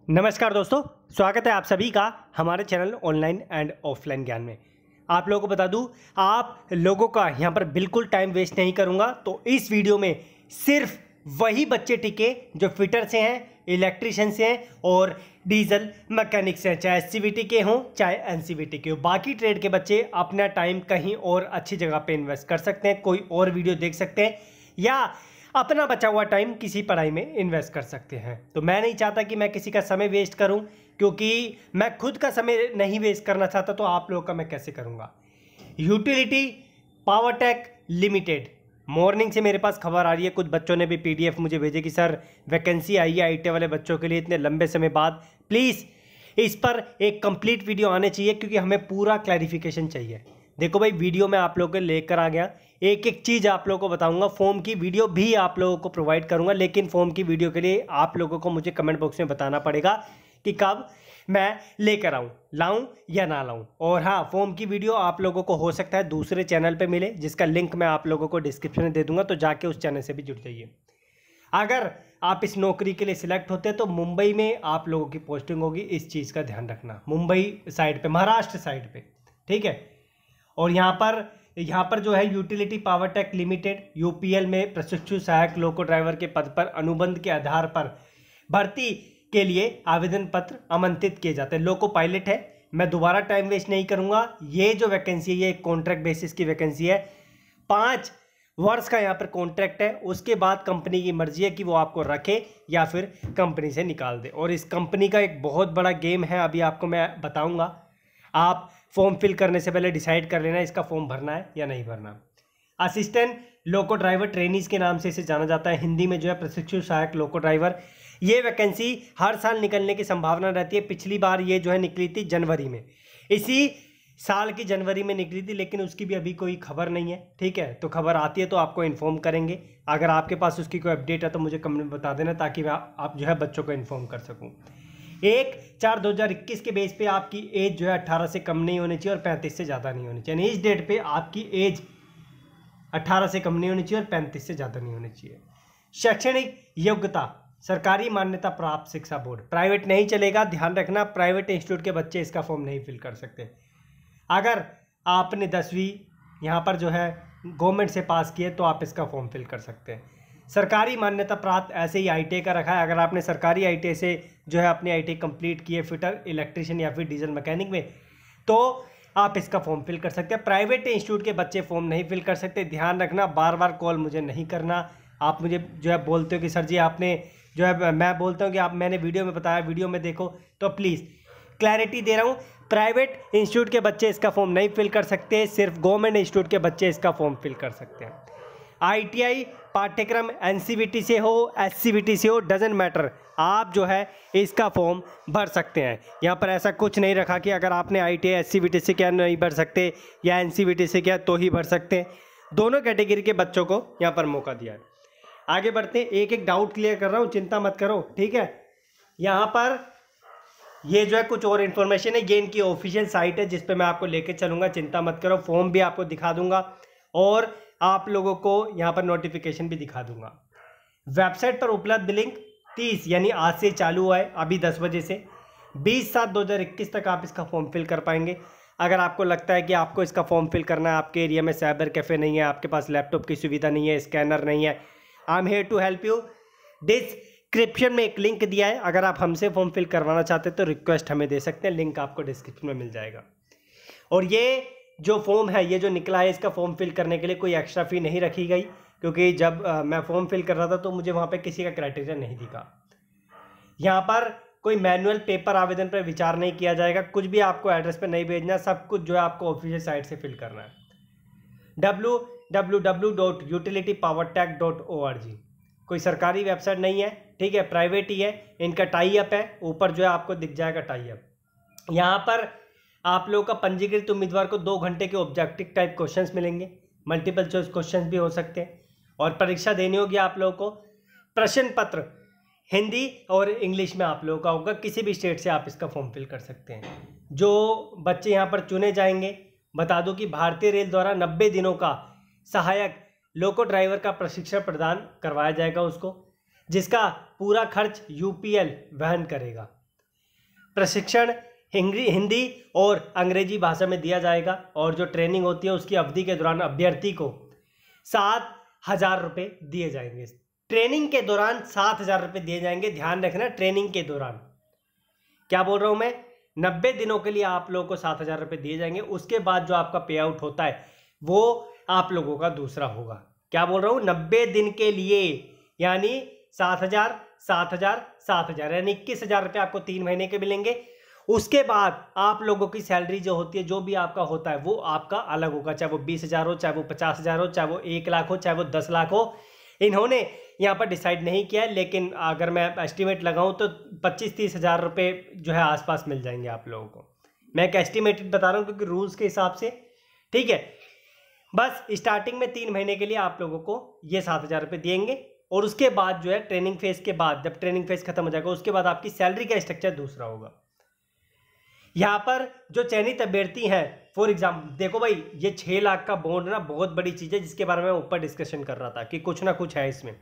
नमस्कार दोस्तों, स्वागत है आप सभी का हमारे चैनल ऑनलाइन एंड ऑफलाइन ज्ञान में। आप लोगों को बता दूं, आप लोगों का यहां पर बिल्कुल टाइम वेस्ट नहीं करूंगा। तो इस वीडियो में सिर्फ वही बच्चे टिके जो फिटर से हैं, इलेक्ट्रिशियन से हैं और डीजल मैकेनिक से हैं, चाहे एससीवीटी के हों चाहे एनसीवीटी के हों। बाकी ट्रेड के बच्चे अपना टाइम कहीं और अच्छी जगह पे इन्वेस्ट कर सकते हैं, कोई और वीडियो देख सकते हैं या अपना बचा हुआ टाइम किसी पढ़ाई में इन्वेस्ट कर सकते हैं। तो मैं नहीं चाहता कि मैं किसी का समय वेस्ट करूं, क्योंकि मैं खुद का समय नहीं वेस्ट करना चाहता, तो आप लोगों का मैं कैसे करूंगा। यूटिलिटी पावरटेक लिमिटेड, मॉर्निंग से मेरे पास खबर आ रही है, कुछ बच्चों ने भी पीडीएफ मुझे भेजे कि सर वैकेंसी आई है आईटी वाले बच्चों के लिए इतने लंबे समय बाद, प्लीज़ इस पर एक कंप्लीट वीडियो आने चाहिए, क्योंकि हमें पूरा क्लैरिफिकेशन चाहिए। देखो भाई, वीडियो में आप लोगों को लेकर आ गया, एक एक चीज़ आप लोगों को बताऊंगा। फॉर्म की वीडियो भी आप लोगों को प्रोवाइड करूंगा, लेकिन फॉर्म की वीडियो के लिए आप लोगों को मुझे कमेंट बॉक्स में बताना पड़ेगा कि कब मैं लेकर आऊं, लाऊं या ना लाऊं। और हाँ, फॉर्म की वीडियो आप लोगों को हो सकता है दूसरे चैनल पे मिले, जिसका लिंक मैं आप लोगों को डिस्क्रिप्शन में दे दूंगा, तो जाके उस चैनल से भी जुड़ जाइए। अगर आप इस नौकरी के लिए सिलेक्ट होते हैं तो मुंबई में आप लोगों की पोस्टिंग होगी, इस चीज़ का ध्यान रखना। मुंबई साइड पे, महाराष्ट्र साइड पे, ठीक है। और यहाँ पर जो है यूटिलिटी पावरटेक लिमिटेड यूपीएल में प्रशिक्षु सहायक लोको ड्राइवर के पद पर अनुबंध के आधार पर भर्ती के लिए आवेदन पत्र आमंत्रित किए जाते हैं। लोको पायलट है, मैं दोबारा टाइम वेस्ट नहीं करूंगा। ये जो वैकेंसी है ये कॉन्ट्रैक्ट बेसिस की वैकेंसी है, 5 वर्ष का यहाँ पर कॉन्ट्रैक्ट है। उसके बाद कंपनी की मर्जी है कि वो आपको रखे या फिर कंपनी से निकाल दे। और इस कंपनी का एक बहुत बड़ा गेम है, अभी आपको मैं बताऊंगा। आप फॉर्म फिल करने से पहले डिसाइड कर लेना इसका फॉर्म भरना है या नहीं भरना। असिस्टेंट लोको ड्राइवर ट्रेनीज के नाम से इसे जाना जाता है, हिंदी में जो है प्रशिक्षु सहायक लोको ड्राइवर। ये वैकेंसी हर साल निकलने की संभावना रहती है। पिछली बार ये जो है निकली थी जनवरी में, इसी साल की जनवरी में निकली थी, लेकिन उसकी भी अभी कोई खबर नहीं है, ठीक है। तो खबर आती है तो आपको इन्फॉर्म करेंगे। अगर आपके पास उसकी कोई अपडेट है तो मुझे कमेंट में बता देना, ताकि मैं आप जो है बच्चों को इन्फॉर्म कर सकूँ। 1/4/2021 के बेस पे आपकी एज जो है 18 से कम नहीं होनी चाहिए और 35 से ज़्यादा नहीं होनी चाहिए। इस डेट पे आपकी एज 18 से कम नहीं होनी चाहिए और 35 से ज़्यादा नहीं होनी चाहिए। शैक्षणिक योग्यता सरकारी मान्यता प्राप्त शिक्षा बोर्ड, प्राइवेट नहीं चलेगा, ध्यान रखना। प्राइवेट इंस्टीट्यूट के बच्चे इसका फॉर्म नहीं फिल कर सकते। अगर आपने 10वीं यहाँ पर जो है गवर्नमेंट से पास किए तो आप इसका फॉर्म फिल कर सकते हैं। सरकारी मान्यता प्राप्त, ऐसे ही आईटीआई का रखा है। अगर आपने सरकारी आईटीआई से जो है अपनी आईटीआई कंप्लीट की है फिटर, इलेक्ट्रिशियन या फिर डीजल मैकेनिक में, तो आप इसका फॉर्म फिल कर सकते हैं। प्राइवेट इंस्टीट्यूट के बच्चे फॉर्म नहीं फिल कर सकते। ध्यान रखना, बार बार कॉल मुझे नहीं करना। आप मुझे जो है बोलते हो कि सर जी आपने जो है, मैं बोलता हूँ कि आप, मैंने वीडियो में बताया, वीडियो में देखो। तो प्लीज़ क्लैरिटी दे रहा हूँ, प्राइवेट इंस्टीट्यूट के बच्चे इसका फॉर्म नहीं फिल कर सकते, सिर्फ गवर्नमेंट इंस्टीट्यूट के बच्चे इसका फॉर्म फिल कर सकते हैं। आईटीआई पाठ्यक्रम एनसीवीटी से हो, एससीवीटी से हो, डजेंट मैटर, आप जो है इसका फॉर्म भर सकते हैं। यहाँ पर ऐसा कुछ नहीं रखा कि अगर आपने आईटीआई एससीवीटी से क्या नहीं भर सकते या एनसीवीटी से क्या तो ही भर सकते हैं। दोनों कैटेगरी के बच्चों को यहाँ पर मौका दिया है। आगे बढ़ते हैं, एक एक डाउट क्लियर कर रहा हूँ, चिंता मत करो, ठीक है। यहाँ पर ये जो है कुछ और इन्फॉर्मेशन है, ये इनकी ऑफिशियल साइट है जिस पे मैं आपको लेके चलूँगा, चिंता मत करो। फॉर्म भी आपको दिखा दूंगा और आप लोगों को यहाँ पर नोटिफिकेशन भी दिखा दूंगा। वेबसाइट पर उपलब्ध लिंक 30 यानी आज से चालू हुआ है, अभी 10 बजे से 20/7/2021 तक आप इसका फॉर्म फिल कर पाएंगे। अगर आपको लगता है कि आपको इसका फॉर्म फिल करना है, आपके एरिया में साइबर कैफ़े नहीं है, आपके पास लैपटॉप की सुविधा नहीं है, स्कैनर नहीं है, I am here to help you. Description में एक लिंक दिया है, अगर आप हमसे फॉर्म फिल करवाना चाहते हैं तो रिक्वेस्ट हमें दे सकते हैं, लिंक आपको डिस्क्रिप्शन में मिल जाएगा। और ये जो फॉर्म है, ये जो निकला है, इसका फॉर्म फिल करने के लिए कोई एक्स्ट्रा फ़ी नहीं रखी गई, क्योंकि जब मैं फॉर्म फिल कर रहा था तो मुझे वहाँ पे किसी का क्राइटेरिया नहीं दिखा। यहाँ पर कोई मैनुअल पेपर आवेदन पर विचार नहीं किया जाएगा, कुछ भी आपको एड्रेस पे नहीं भेजना, सब कुछ जो है आपको ऑफिशियल साइट से फिल करना है। www.utilitypowertech.org कोई सरकारी वेबसाइट नहीं है, ठीक है, प्राइवेट ही है, इनका टाई अप है, ऊपर जो है आपको दिख जाएगा टाई अप। यहाँ पर आप लोगों का पंजीकृत उम्मीदवार को 2 घंटे के ऑब्जेक्टिव टाइप क्वेश्चंस मिलेंगे, मल्टीपल चॉइस क्वेश्चंस भी हो सकते हैं, और परीक्षा देनी होगी आप लोगों को। प्रश्न पत्र हिंदी और इंग्लिश में आप लोगों का होगा, किसी भी स्टेट से आप इसका फॉर्म फिल कर सकते हैं। जो बच्चे यहाँ पर चुने जाएंगे, बता दूं कि भारतीय रेल द्वारा 90 दिनों का सहायक लोको ड्राइवर का प्रशिक्षण प्रदान करवाया जाएगा उसको, जिसका पूरा खर्च यूपीएल वहन करेगा। प्रशिक्षण हिंदी और अंग्रेजी भाषा में दिया जाएगा और जो ट्रेनिंग होती है उसकी अवधि के दौरान अभ्यर्थी को 7,000 रुपये दिए जाएंगे। ट्रेनिंग के दौरान 7,000 रुपये दिए जाएंगे। ध्यान रखना, ट्रेनिंग के दौरान क्या बोल रहा हूँ मैं, 90 दिनों के लिए आप लोगों को 7,000 रुपये दिए जाएंगे। उसके बाद जो आपका पे आउट होता है वो आप लोगों का दूसरा होगा। क्या बोल रहा हूँ, 90 दिन के लिए यानी 7,000 7,000 7,000 यानी 21,000 रुपये आपको 3 महीने के मिलेंगे। उसके बाद आप लोगों की सैलरी जो होती है, जो भी आपका होता है वो आपका अलग होगा, चाहे वो 20,000 हो, चाहे वो 50,000 हो, चाहे वो 1 लाख हो, चाहे वो 10 लाख हो। इन्होंने यहाँ पर डिसाइड नहीं किया है, लेकिन अगर मैं एस्टिमेट लगाऊं तो 25-30 हज़ार रुपये जो है आसपास मिल जाएंगे आप लोगों को। मैं एक एस्टिमेटेड बता रहा हूँ क्योंकि रूल्स के हिसाब से, ठीक है। बस स्टार्टिंग में 3 महीने के लिए आप लोगों को ये 7,000 रुपये देंगे और उसके बाद जो है ट्रेनिंग फेज के बाद, जब ट्रेनिंग फेज खत्म हो जाएगा उसके बाद आपकी सैलरी का स्ट्रक्चर दूसरा होगा। यहाँ पर जो चयनित अभ्यर्थी हैं, फॉर एग्जाम्पल देखो भाई, ये 6 लाख का बॉन्ड ना बहुत बड़ी चीज़ है जिसके बारे में ऊपर डिस्कशन कर रहा था कि कुछ ना कुछ है इसमें।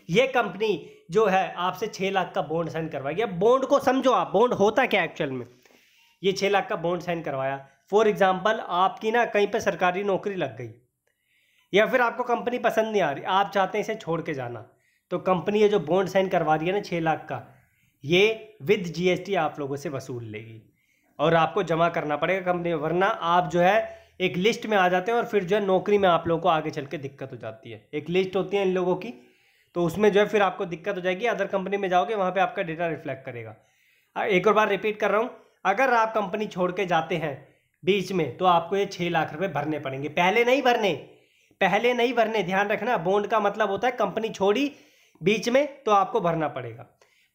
ये कंपनी जो है आपसे 6 लाख का बॉन्ड साइन करवाएगी। अब बॉन्ड को समझो आप, बॉन्ड होता क्या एक्चुअल में। ये 6 लाख का बॉन्ड साइन करवाया, फॉर एग्जाम्पल आपकी ना कहीं पर सरकारी नौकरी लग गई या फिर आपको कंपनी पसंद नहीं आ रही, आप चाहते हैं इसे छोड़ के जाना, तो कंपनी ये जो बॉन्ड साइन करवा रही है ना 6 लाख का, ये विद GST आप लोगों से वसूल लेगी और आपको जमा करना पड़ेगा कंपनी में, वरना आप जो है एक लिस्ट में आ जाते हैं और फिर जो है नौकरी में आप लोगों को आगे चल के दिक्कत हो जाती है। एक लिस्ट होती है इन लोगों की, तो उसमें जो है फिर आपको दिक्कत हो जाएगी। अदर कंपनी में जाओगे वहाँ पे आपका डेटा रिफ्लेक्ट करेगा। एक और बार रिपीट कर रहा हूँ, अगर आप कंपनी छोड़ के जाते हैं बीच में तो आपको ये 6 लाख रुपये भरने पड़ेंगे। पहले नहीं भरने, ध्यान रखना। बॉन्ड का मतलब होता है कंपनी छोड़ी बीच में तो आपको भरना पड़ेगा।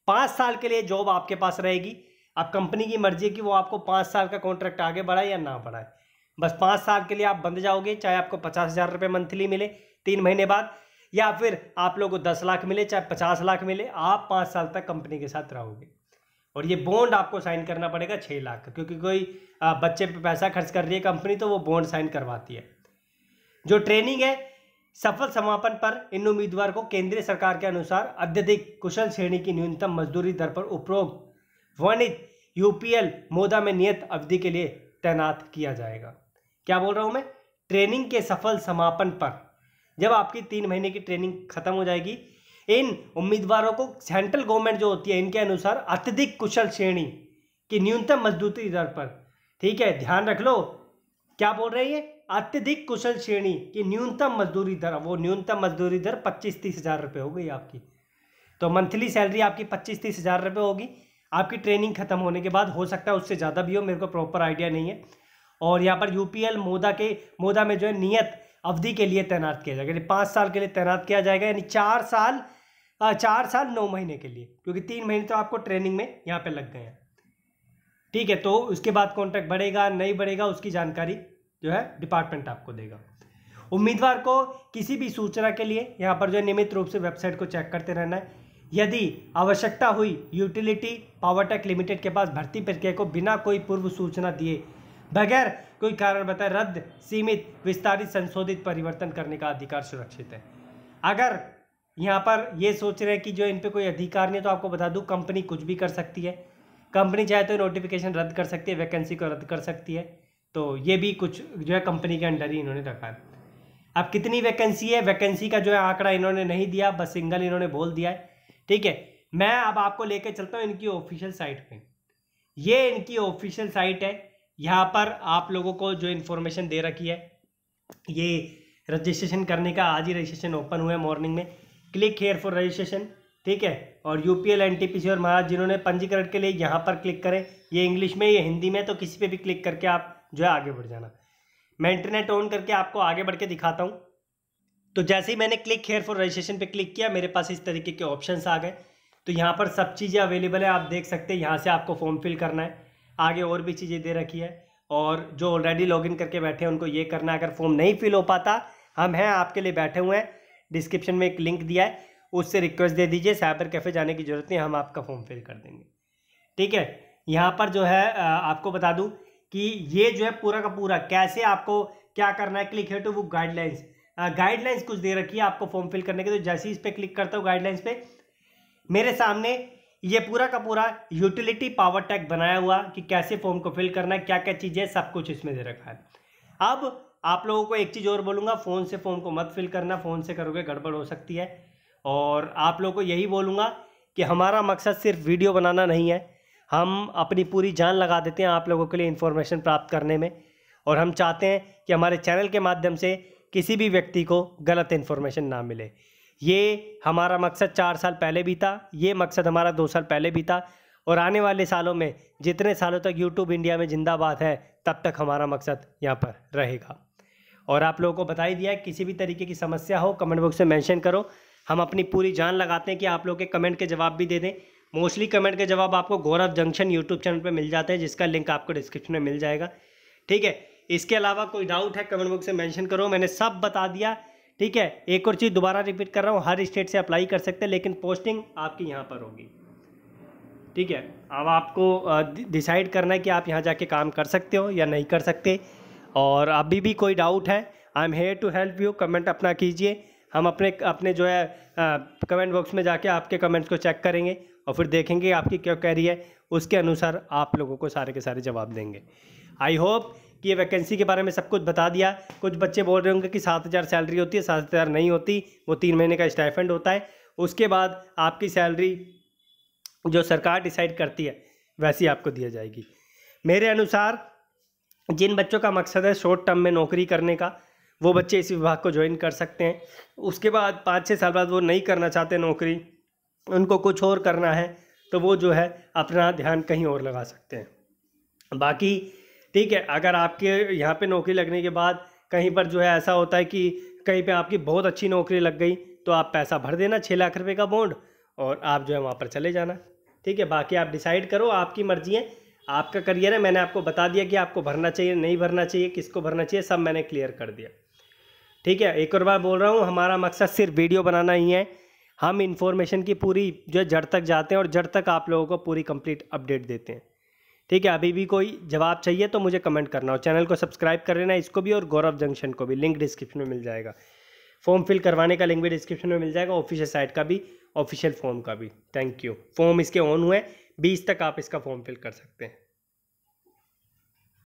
5 साल के लिए जॉब आपके पास रहेगी। अब कंपनी की मर्जी की वो आपको 5 साल का कॉन्ट्रैक्ट आगे बढ़ाए या ना बढ़ाए, बस 5 साल के लिए आप बंद जाओगे, चाहे आपको 50,000 रुपये मंथली मिले 3 महीने बाद, या फिर आप लोगों को 10 लाख मिले, चाहे 50 लाख मिले, आप 5 साल तक कंपनी के साथ रहोगे। और ये बॉन्ड आपको साइन करना पड़ेगा 6 लाख का, क्योंकि कोई बच्चे पे पैसा खर्च कर रही है कंपनी तो वो बॉन्ड साइन करवाती है। जो ट्रेनिंग है, सफल समापन पर इन उम्मीदवार को केंद्रीय सरकार के अनुसार अत्यधिक कुशल श्रेणी की न्यूनतम मजदूरी दर पर उपरोक्त वर्णित UPL मोदा में नियत अवधि के लिए तैनात किया जाएगा। क्या बोल रहा हूं मैं, ट्रेनिंग के सफल समापन पर, जब आपकी 3 महीने की ट्रेनिंग खत्म हो जाएगी, इन उम्मीदवारों को सेंट्रल गवर्नमेंट जो होती है इनके अनुसार अत्यधिक कुशल श्रेणी की न्यूनतम मजदूरी दर पर, ठीक है ध्यान रख लो, क्या बोल रहे हैं ये, अत्यधिक कुशल श्रेणी की न्यूनतम मजदूरी दर, वो न्यूनतम मजदूरी दर 25-30 हज़ार रुपये हो गई आपकी। तो मंथली सैलरी आपकी 25-30 हज़ार रुपये होगी आपकी ट्रेनिंग खत्म होने के बाद। हो सकता है उससे ज़्यादा भी हो, मेरे को प्रॉपर आइडिया नहीं है। और यहाँ पर UPL मोदा में जो है नियत अवधि के लिए तैनात किया जाएगा, यानी 5 साल के लिए तैनात किया जाएगा, यानी 4 साल 9 महीने के लिए, क्योंकि 3 महीने तो आपको ट्रेनिंग में यहाँ पे लग गए हैं, ठीक है। तो उसके बाद कॉन्ट्रैक्ट बढ़ेगा नहीं बढ़ेगा उसकी जानकारी जो है डिपार्टमेंट आपको देगा। उम्मीदवार को किसी भी सूचना के लिए यहाँ पर जो है नियमित रूप से वेबसाइट को चेक करते रहना है। यदि आवश्यकता हुई यूटिलिटी पावरटेक लिमिटेड के पास भर्ती प्रक्रिया को बिना कोई पूर्व सूचना दिए, बगैर कोई कारण बताए रद्द, सीमित, विस्तारित, संशोधित, परिवर्तन करने का अधिकार सुरक्षित है। अगर यहाँ पर ये सोच रहे हैं कि जो इन पे कोई अधिकार नहीं है, तो आपको बता दूँ कंपनी कुछ भी कर सकती है। कंपनी चाहे तो नोटिफिकेशन रद्द कर सकती है, वैकेंसी को रद्द कर सकती है। तो ये भी कुछ जो है कंपनी के अंडर ही इन्होंने रखा है। अब कितनी वैकेंसी है, वैकेंसी का जो है आंकड़ा इन्होंने नहीं दिया, बस सिंगल इन्होंने बोल दिया है, ठीक है। मैं अब आपको लेकर चलता हूँ इनकी ऑफिशियल साइट पे। ये इनकी ऑफिशियल साइट है, यहाँ पर आप लोगों को जो इन्फॉर्मेशन दे रखी है, ये रजिस्ट्रेशन करने का आज ही रजिस्ट्रेशन ओपन हुआ है मॉर्निंग में। क्लिक हेयर फॉर रजिस्ट्रेशन, ठीक है। और UPL NTPC और महाराज जिन्होंने पंजीकरण के लिए यहाँ पर क्लिक करें, ये इंग्लिश में ये हिंदी में, तो किसी पे भी क्लिक करके आप जो है आगे बढ़ जाना। मैं इंटरनेट ऑन करके आपको आगे बढ़ के दिखाता हूँ। तो जैसे ही मैंने क्लिक हेयर फॉर रजिस्ट्रेशन पे क्लिक किया, मेरे पास इस तरीके के ऑप्शंस आ गए। तो यहाँ पर सब चीज़ें अवेलेबल है, आप देख सकते हैं। यहाँ से आपको फॉर्म फिल करना है, आगे और भी चीज़ें दे रखी है, और जो ऑलरेडी लॉगिन करके बैठे हैं उनको ये करना है। अगर फॉर्म नहीं फिल हो पाता, हम हैं आपके लिए बैठे हुए हैं, डिस्क्रिप्शन में एक लिंक दिया है, उससे रिक्वेस्ट दे दीजिए, साइबर कैफ़े जाने की ज़रूरत नहीं, हम आपका फॉर्म फिल कर देंगे, ठीक है। यहाँ पर जो है आपको बता दूँ कि ये जो है पूरा का पूरा कैसे आपको क्या करना है। क्लिक है टू वो गाइडलाइंस कुछ दे रखी है आपको फॉर्म फिल करने के। तो जैसे ही इस पर क्लिक करता हूँ गाइडलाइंस पे, मेरे सामने ये पूरा का पूरा यूटिलिटी पावर टैग बनाया हुआ कि कैसे फॉर्म को फिल करना है, क्या क्या चीज़ें, सब कुछ इसमें दे रखा है। अब आप लोगों को एक चीज़ और बोलूँगा, फ़ोन से फॉर्म को मत फिल करना, फ़ोन से करोगे गड़बड़ हो सकती है। और आप लोगों को यही बोलूँगा कि हमारा मकसद सिर्फ वीडियो बनाना नहीं है, हम अपनी पूरी जान लगा देते हैं आप लोगों के लिए इन्फॉर्मेशन प्राप्त करने में। और हम चाहते हैं कि हमारे चैनल के माध्यम से किसी भी व्यक्ति को गलत इन्फॉर्मेशन ना मिले। ये हमारा मकसद 4 साल पहले भी था, ये मकसद हमारा 2 साल पहले भी था, और आने वाले सालों में जितने सालों तक यूट्यूब इंडिया में जिंदाबाद है तब तक हमारा मकसद यहाँ पर रहेगा। और आप लोगों को बता ही दिया है, किसी भी तरीके की समस्या हो कमेंट बॉक्स में मेंशन करो, हम अपनी पूरी जान लगाते हैं कि आप लोगों के कमेंट के जवाब भी दे दें। मोस्टली कमेंट के जवाब आपको गौरव जंक्शन यूट्यूब चैनल पर मिल जाते हैं, जिसका लिंक आपको डिस्क्रिप्शन में मिल जाएगा। ठीक है, इसके अलावा कोई डाउट है कमेंट बॉक्स में मेंशन करो, मैंने सब बता दिया। ठीक है, एक और चीज़ दोबारा रिपीट कर रहा हूँ, हर स्टेट से अप्लाई कर सकते हैं, लेकिन पोस्टिंग आपकी यहाँ पर होगी। ठीक है, अब आपको डिसाइड करना है कि आप यहाँ जाके काम कर सकते हो या नहीं कर सकते। और अभी भी कोई डाउट है, I am here to help you, comment अपना कीजिए। हम अपने जो है कमेंट बॉक्स में जाके आपके कमेंट्स को चेक करेंगे और फिर देखेंगे आपकी क्या क्वेरी है, उसके अनुसार आप लोगों को सारे के सारे जवाब देंगे। आई होप कि ये वैकेंसी के बारे में सब कुछ बता दिया। कुछ बच्चे बोल रहे होंगे कि 7,000 सैलरी होती है, 7,000 नहीं होती, वो 3 महीने का स्टाइपेंड होता है। उसके बाद आपकी सैलरी जो सरकार डिसाइड करती है वैसी आपको दिया जाएगी। मेरे अनुसार जिन बच्चों का मकसद है शॉर्ट टर्म में नौकरी करने का, वो बच्चे इस विभाग को ज्वाइन कर सकते हैं। उसके बाद 5-6 साल बाद वो नहीं करना चाहते नौकरी, उनको कुछ और करना है, तो वो जो है अपना ध्यान कहीं और लगा सकते हैं। बाकी ठीक है, अगर आपके यहाँ पे नौकरी लगने के बाद कहीं पर जो है ऐसा होता है कि कहीं पे आपकी बहुत अच्छी नौकरी लग गई, तो आप पैसा भर देना 6 लाख रुपए का बॉन्ड और आप जो है वहाँ पर चले जाना। ठीक है, बाकी आप डिसाइड करो, आपकी मर्जी है, आपका करियर है। मैंने आपको बता दिया कि आपको भरना चाहिए नहीं भरना चाहिए, किसको भरना चाहिए, सब मैंने क्लियर कर दिया। ठीक है, एक और बार बोल रहा हूँ, हमारा मकसद सिर्फ वीडियो बनाना ही है। हम इन्फॉर्मेशन की पूरी जो है जड़ तक जाते हैं और जड़ तक आप लोगों को पूरी कंप्लीट अपडेट देते हैं। ठीक है, अभी भी कोई जवाब चाहिए तो मुझे कमेंट करना, और चैनल को सब्सक्राइब कर लेना, इसको भी और गौरव जंक्शन को भी, लिंक डिस्क्रिप्शन में मिल जाएगा। फॉर्म फिल करवाने का लिंक भी डिस्क्रिप्शन में मिल जाएगा, ऑफिशियल साइट का भी, ऑफिशियल फॉर्म का भी। Thank you. फॉर्म इसके ऑन हुए, 20 तक आप इसका फॉर्म फिल कर सकते हैं।